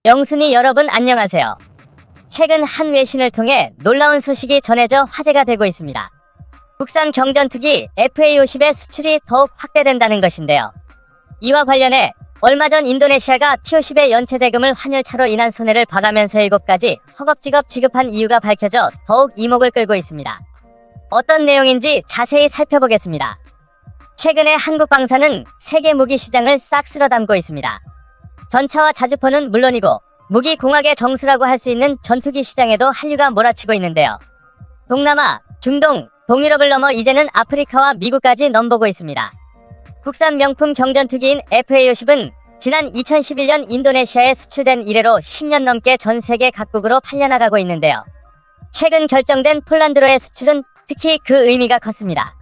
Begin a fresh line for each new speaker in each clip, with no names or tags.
영순이 여러분 안녕하세요. 최근 한 외신을 통해 놀라운 소식이 전해져 화제가 되고 있습니다. 국산 경전투기 FA-50의 수출이 더욱 확대된다는 것인데요. 이와 관련해 얼마 전 인도네시아가 T-50의 연체 대금을 환율차로 인한 손해를 봐가면서 7가지 허겁지겁 지급한 이유가 밝혀져 더욱 이목을 끌고 있습니다. 어떤 내용인지 자세히 살펴보겠습니다. 최근에 한국 방사는 세계 무기 시장을 싹 쓸어 담고 있습니다. 전차와 자주포는 물론이고 무기 공학의 정수라고 할 수 있는 전투기 시장에도 한류가 몰아치고 있는데요. 동남아, 중동, 동유럽을 넘어 이제는 아프리카와 미국까지 넘보고 있습니다. 국산 명품 경전투기인 FA-50은 지난 2011년 인도네시아에 수출된 이래로 10년 넘게 전 세계 각국으로 팔려나가고 있는데요. 최근 결정된 폴란드로의 수출은 특히 그 의미가 컸습니다.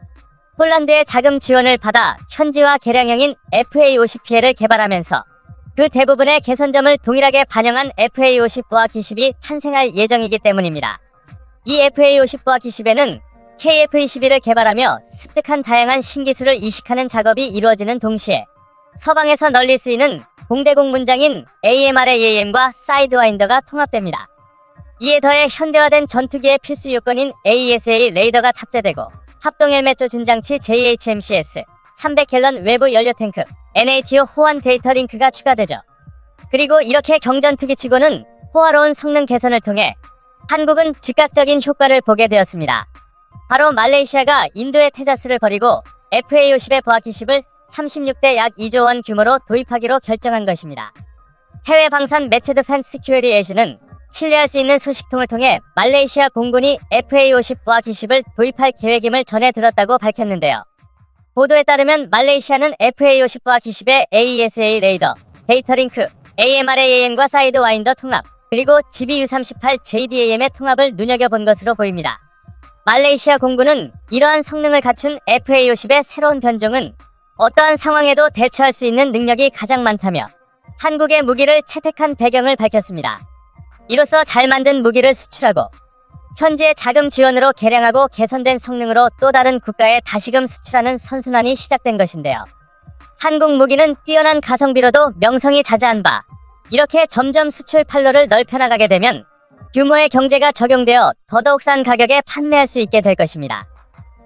폴란드의 자금 지원을 받아 현지화 개량형인 FA-50PL을 개발하면서 그 대부분의 개선점을 동일하게 반영한 FA-50 보아 기십이 탄생할 예정이기 때문입니다. 이 FA-50 보아 기십에는 KF-21을 개발하며 습득한 다양한 신기술을 이식하는 작업이 이루어지는 동시에 서방에서 널리 쓰이는 공대공 문장인 AMRAAM과 사이드와인더가 통합됩니다. 이에 더해 현대화된 전투기의 필수 요건인 AESA 레이더가 탑재되고 합동헬멧조 준장치 JHMCS, 300갤런 외부 연료 탱크, NATO 호환 데이터 링크가 추가되죠. 그리고 이렇게 경전투기치고는 호화로운 성능 개선을 통해 한국은 즉각적인 효과를 보게 되었습니다. 바로 말레이시아가 인도의 테자스를 버리고 FA-50의 보아키십을 36대 약 2조 원 규모로 도입하기로 결정한 것입니다. 해외 방산 매체 디펜스 시큐리에이션은 신뢰할 수 있는 소식통을 통해 말레이시아 공군이 FA-50 보아키십을 도입할 계획임을 전해 들었다고 밝혔는데요. 보도에 따르면 말레이시아는 FA-50 보아키십의 AESA 레이더, 데이터 링크, AMRAAM과 사이드 와인더 통합, 그리고 GBU-38 JDAM의 통합을 눈여겨본 것으로 보입니다. 말레이시아 공군은 이러한 성능을 갖춘 FA-50의 새로운 변종은 어떠한 상황에도 대처할 수 있는 능력이 가장 많다며 한국의 무기를 채택한 배경을 밝혔습니다. 이로써 잘 만든 무기를 수출하고 현지의 자금 지원으로 개량하고 개선된 성능으로 또 다른 국가에 다시금 수출하는 선순환이 시작된 것인데요. 한국 무기는 뛰어난 가성비로도 명성이 자자한 바, 이렇게 점점 수출 판로를 넓혀나가게 되면 규모의 경제가 적용되어 더더욱 싼 가격에 판매할 수 있게 될 것입니다.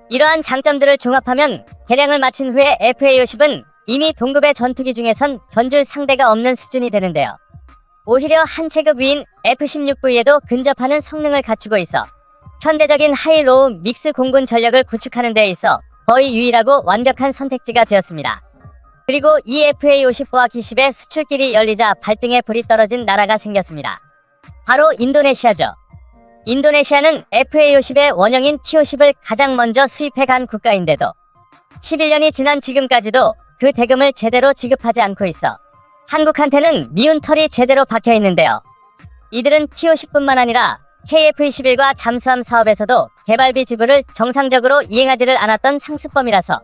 이러한 장점들을 종합하면 개량을 마친 후에 FA-50은 이미 동급의 전투기 중에선 견줄 상대가 없는 수준이 되는데요. 오히려 한 체급 위인 F-16V에도 근접하는 성능을 갖추고 있어 현대적인 하이로우 믹스 공군 전력을 구축하는 데 있어 거의 유일하고 완벽한 선택지가 되었습니다. 그리고 이 FA-50 보아키십의 수출길이 열리자 발등에 불이 떨어진 나라가 생겼습니다. 바로 인도네시아죠. 인도네시아는 FA-50의 원형인 T-50을 가장 먼저 수입해간 국가인데도 11년이 지난 지금까지도 그 대금을 제대로 지급하지 않고 있어 한국한테는 미운 털이 제대로 박혀 있는데요. 이들은 T-50뿐만 아니라 KF-21과 잠수함 사업에서도 개발비 지불을 정상적으로 이행하지를 않았던 상습범이라서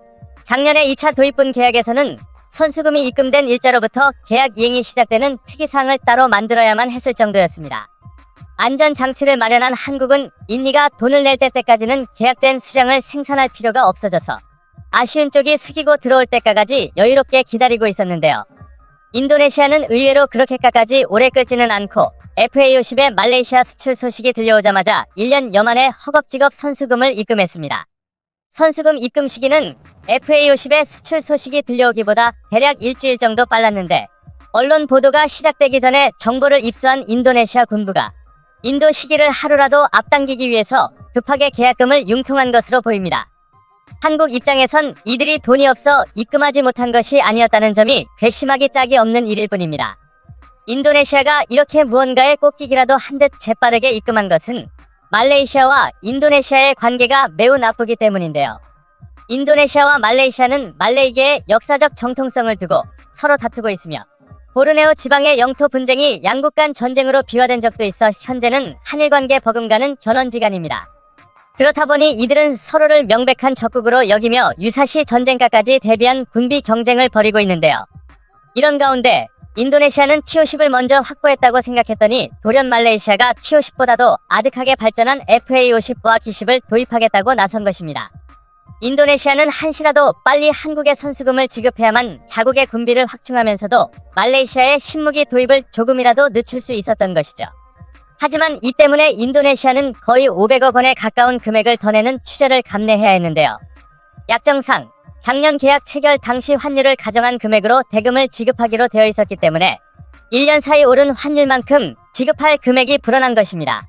작년에 2차 도입분 계약에서는 선수금이 입금된 일자로부터 계약 이행이 시작되는 특이사항을 따로 만들어야만 했을 정도였습니다. 안전장치를 마련한 한국은 인니가 돈을 낼 때까지는 계약된 수량을 생산할 필요가 없어져서 아쉬운 쪽이 숙이고 들어올 때까지 여유롭게 기다리고 있었는데요. 인도네시아는 의외로 그렇게까지 오래 끌지는 않고 FA-50의 말레이시아 수출 소식이 들려오자마자 1년 여만에 허겁지겁 선수금을 입금했습니다. 선수금 입금 시기는 FA-50의 수출 소식이 들려오기보다 대략 일주일 정도 빨랐는데 언론 보도가 시작되기 전에 정보를 입수한 인도네시아 군부가 인도 시기를 하루라도 앞당기기 위해서 급하게 계약금을 융통한 것으로 보입니다. 한국 입장에선 이들이 돈이 없어 입금하지 못한 것이 아니었다는 점이 괘씸하기 짝이 없는 일일 뿐입니다. 인도네시아가 이렇게 무언가에 꽂히기라도 한 듯 재빠르게 입금한 것은 말레이시아와 인도네시아의 관계가 매우 나쁘기 때문인데요. 인도네시아와 말레이시아는 말레이계의 역사적 정통성을 두고 서로 다투고 있으며 보르네오 지방의 영토 분쟁이 양국 간 전쟁으로 비화된 적도 있어 현재는 한일관계 버금가는 견원지간입니다. 그렇다 보니 이들은 서로를 명백한 적국으로 여기며 유사시 전쟁가까지 대비한 군비 경쟁을 벌이고 있는데요. 이런 가운데 인도네시아는 T-50을 먼저 확보했다고 생각했더니 돌연 말레이시아가 T-50보다도 아득하게 발전한 FA-50 보아키십을 도입하겠다고 나선 것입니다. 인도네시아는 한시라도 빨리 한국에 선수금을 지급해야만 자국의 군비를 확충하면서도 말레이시아의 신무기 도입을 조금이라도 늦출 수 있었던 것이죠. 하지만 이 때문에 인도네시아는 거의 500억 원에 가까운 금액을 더 내는 추저를 감내해야 했는데요. 약정상 작년 계약 체결 당시 환율을 가정한 금액으로 대금을 지급하기로 되어 있었기 때문에 1년 사이 오른 환율만큼 지급할 금액이 불어난 것입니다.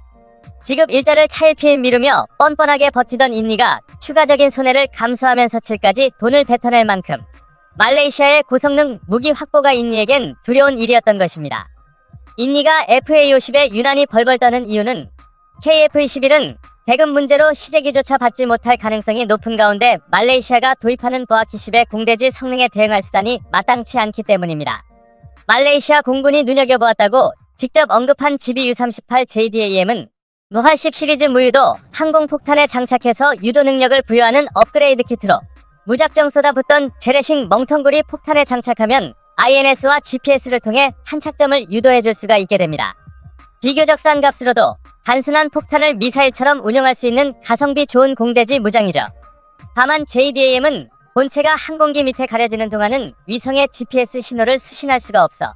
지급 일자를 차일피일 미루며 뻔뻔하게 버티던 인니가 추가적인 손해를 감수하면서 칠까지 돈을 뱉어낼 만큼 말레이시아의 고성능 무기 확보가 인니에겐 두려운 일이었던 것입니다. 인니가 FA50에 유난히 벌벌 떠는 이유는 KF-21은 대금 문제로 시제기조차 받지 못할 가능성이 높은 가운데 말레이시아가 도입하는 보아키10의 공대지 성능에 대응할 수단이 마땅치 않기 때문입니다. 말레이시아 공군이 눈여겨보았다고 직접 언급한 GBU-38 JDAM은 무할10 시리즈 무유도 항공폭탄에 장착해서 유도 능력을 부여하는 업그레이드 키트로 무작정 쏟아붓던 재래식 멍텅구리 폭탄에 장착하면 INS와 GPS를 통해 탄착점을 유도해줄 수가 있게 됩니다. 비교적 싼 값으로도 단순한 폭탄을 미사일처럼 운용할 수 있는 가성비 좋은 공대지 무장이죠. 다만 JDAM은 본체가 항공기 밑에 가려지는 동안은 위성의 GPS 신호를 수신할 수가 없어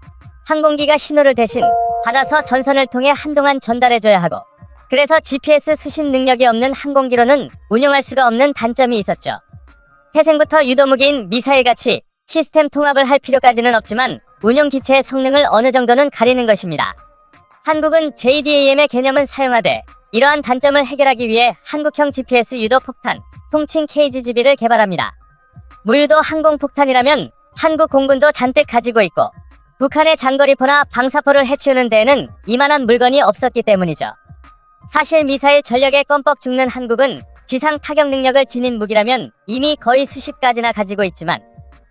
항공기가 신호를 대신 받아서 전선을 통해 한동안 전달해줘야 하고, 그래서 GPS 수신 능력이 없는 항공기로는 운용할 수가 없는 단점이 있었죠. 태생부터 유도무기인 미사일같이 시스템 통합을 할 필요까지는 없지만 운용 기체의 성능을 어느 정도는 가리는 것입니다. 한국은 JDAM의 개념을 사용하되 이러한 단점을 해결하기 위해 한국형 GPS 유도 폭탄, 통칭 KGGB를 개발합니다. 무유도 항공폭탄이라면 한국 공군도 잔뜩 가지고 있고 북한의 장거리포나 방사포를 해치우는 데에는 이만한 물건이 없었기 때문이죠. 사실 미사일 전력에 껌뻑 죽는 한국은 지상 타격 능력을 지닌 무기라면 이미 거의 수십 가지나 가지고 있지만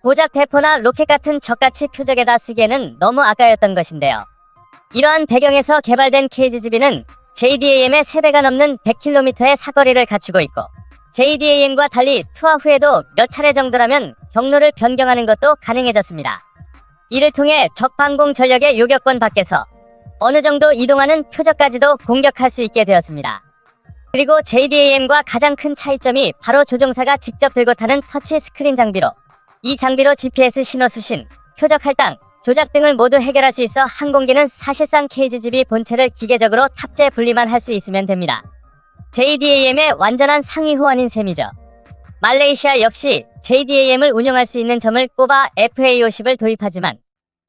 고작 대포나 로켓 같은 적가치 표적에다 쓰기에는 너무 아까웠던 것인데요. 이러한 배경에서 개발된 KGGB는 JDAM의 3배가 넘는 100km의 사거리를 갖추고 있고 JDAM과 달리 투하 후에도 몇 차례 정도라면 경로를 변경하는 것도 가능해졌습니다. 이를 통해 적 방공 전력의 요격권 밖에서 어느 정도 이동하는 표적까지도 공격할 수 있게 되었습니다. 그리고 JDAM과 가장 큰 차이점이 바로 조종사가 직접 들고 타는 터치 스크린 장비로, 이 장비로 GPS 신호 수신, 표적 할당, 조작 등을 모두 해결할 수 있어 항공기는 사실상 KGGB 본체를 기계적으로 탑재 분리만 할 수 있으면 됩니다. JDAM의 완전한 상위 호환인 셈이죠. 말레이시아 역시 JDAM을 운용할 수 있는 점을 꼽아 FA50을 도입하지만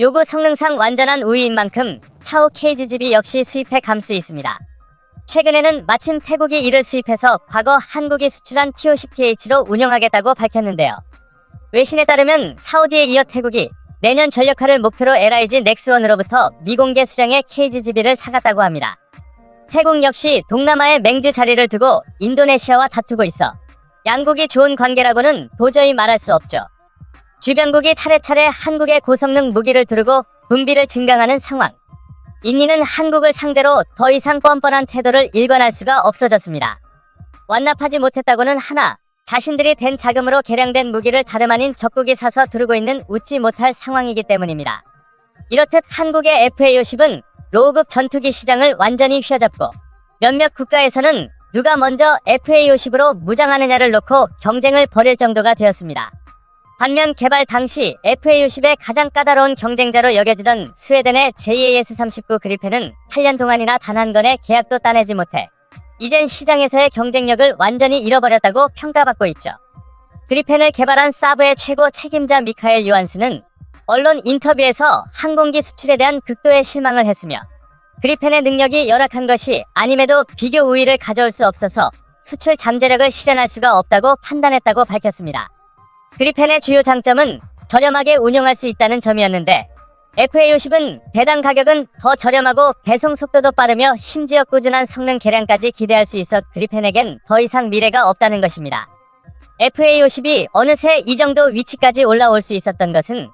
요구 성능상 완전한 우위인 만큼 차후 KGGB 역시 수입해 감 수 있습니다. 최근에는 마침 태국이 이를 수입해서 과거 한국이 수출한 TO10TH로 운영하겠다고 밝혔는데요. 외신에 따르면 사우디에 이어 태국이 내년 전력화를 목표로 LIG 넥스원으로부터 미공개 수량의 KGGB를 사갔다고 합니다. 태국 역시 동남아의 맹주 자리를 두고 인도네시아와 다투고 있어 양국이 좋은 관계라고는 도저히 말할 수 없죠. 주변국이 차례차례 한국의 고성능 무기를 두르고 군비를 증강하는 상황. 인니는 한국을 상대로 더 이상 뻔뻔한 태도를 일관할 수가 없어졌습니다. 완납하지 못했다고는 하나 자신들이 댄 자금으로 개량된 무기를 다름 아닌 적국이 사서 두르고 있는 웃지 못할 상황이기 때문입니다. 이렇듯 한국의 FA50은 로우급 전투기 시장을 완전히 휘어잡고 몇몇 국가에서는 누가 먼저 FA50으로 무장하느냐를 놓고 경쟁을 벌일 정도가 되었습니다. 반면 개발 당시 FA50의 가장 까다로운 경쟁자로 여겨지던 스웨덴의 JAS-39 그리펜은 8년 동안이나 단 한 건의 계약도 따내지 못해 이젠 시장에서의 경쟁력을 완전히 잃어버렸다고 평가받고 있죠. 그리펜을 개발한 사브의 최고 책임자 미카엘 요한스는 언론 인터뷰에서 항공기 수출에 대한 극도의 실망을 했으며 그리펜의 능력이 열악한 것이 아님에도 비교 우위를 가져올 수 없어서 수출 잠재력을 실현할 수가 없다고 판단했다고 밝혔습니다. 그리펜의 주요 장점은 저렴하게 운용할 수 있다는 점이었는데 FA50은 배당 가격은 더 저렴하고 배송 속도도 빠르며 심지어 꾸준한 성능 개량까지 기대할 수 있어 그리펜에겐 더 이상 미래가 없다는 것입니다. FA50이 어느새 이 정도 위치까지 올라올 수 있었던 것은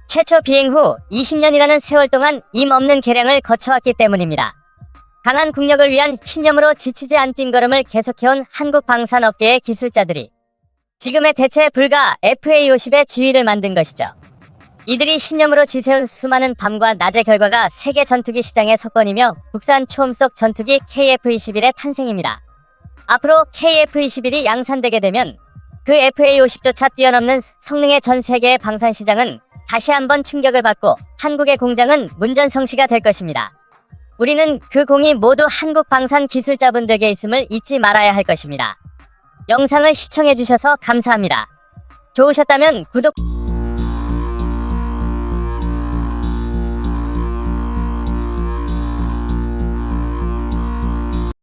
최초 비행 후 20년이라는 세월 동안 임 없는 개량을 거쳐왔기 때문입니다. 강한 국력을 위한 신념으로 지치지 않은 걸음을 계속해온 한국 방산업계의 기술자들이 지금의 대체 불가 FA50의 지위를 만든 것이죠. 이들이 신념으로 지새운 수많은 밤과 낮의 결과가 세계 전투기 시장의 석권이며 국산 초음속 전투기 KF-21의 탄생입니다. 앞으로 KF-21이 양산되게 되면 그 FA50조차 뛰어넘는 성능의 전 세계의 방산 시장은 다시 한번 충격을 받고 한국의 공장은 문전성시가 될 것입니다. 우리는 그 공이 모두 한국 방산 기술자분들에게 있음을 잊지 말아야 할 것입니다. 영상을 시청해주셔서 감사합니다. 좋으셨다면 구독